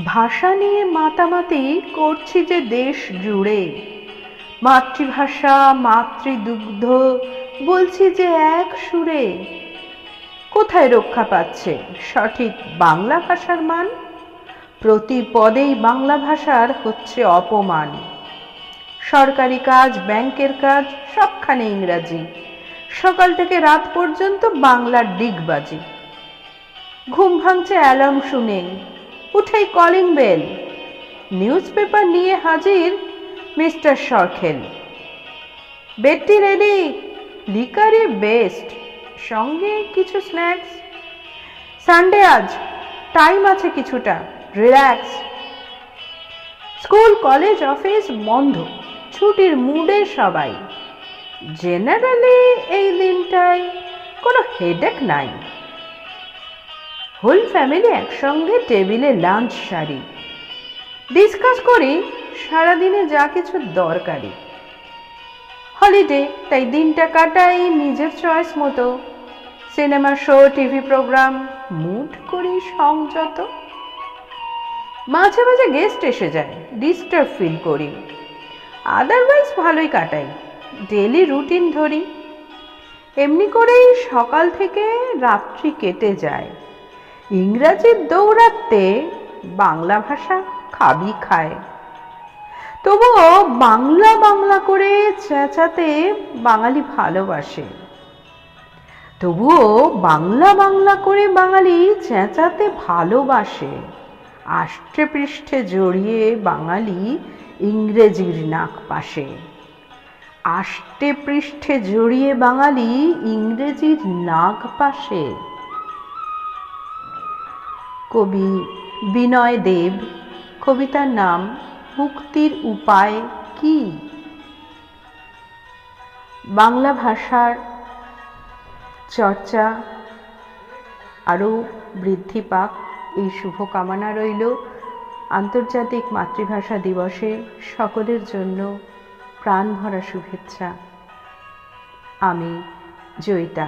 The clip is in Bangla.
ভাষা নিয়ে মাতামাতি করছি যে দেশ জুড়ে, মাতৃভাষা মাতৃদুগ্ধ বলছি যে এক সুরে। কোথায় রক্ষা পাচ্ছে সঠিক বাংলা ভাষার মান? প্রতি পদেই বাংলা ভাষার হচ্ছে অপমান। সরকারি কাজ, ব্যাংকের কাজ সবখানে ইংরাজি, সকাল থেকে রাত পর্যন্ত বাংলার ডিগবাজি। ঘুম ভাঙছে অ্যালার্ম শুনে, উঠেই কলিং বেল, নিউজ পেপার নিয়ে হাজির মিস্টার সরখেল। বেডটি রেডি, লিকারি বেস্ট, সঙ্গে কিছু স্ন্যাক্স। সানডে আজ, টাইম আছে কিছুটা, রিল্যাক্স। স্কুল কলেজ অফিস বন্ধ, ছুটির মুডে সবাই। জেনারেলি এই দিনটায় কোনো হেডেক নাই। হোল ফ্যামিলি একসঙ্গে টেবিলে লাঞ্চ সারি, ডিসকাস করি সারাদিনে যা কিছু দরকারি। হলিডে, তাই দিনটা কাটাই নিজের চয়েস মতো। Cinema show, TV program, mood করি সংযত। মাঝে মাঝে গেস্ট এসে যায়, ডিস্টার্ব ফিল করি, আদারওয়াইজ ভালোই কাটাই, ডেলি রুটিন ধরি। এমনি করেই সকাল থেকে রাত্রি কেটে যায়। ইংরাজির দৌড়াতে বাংলা ভাষা খাবি খায়। তবুও বাংলা বাংলা করে চেঁচাতে বাঙালি ভালোবাসে। তবুও বাংলা বাংলা করে বাঙালি চেঁচাতে ভালোবাসে। আষ্টে পৃষ্ঠে জড়িয়ে বাঙালি ইংরেজির নাক পাশে। আষ্টে পৃষ্ঠে জড়িয়ে বাঙালি ইংরেজির নাক পাশে। কবি বিনয় দেব, কবিতার নাম মুক্তির উপায় কি? বাংলা ভাষার চর্চা আরও বৃদ্ধি পাক, এই শুভকামনা রইল। আন্তর্জাতিক মাতৃভাষা দিবসে সকলের জন্য প্রাণ ভরা শুভেচ্ছা। আমি জয়িতা।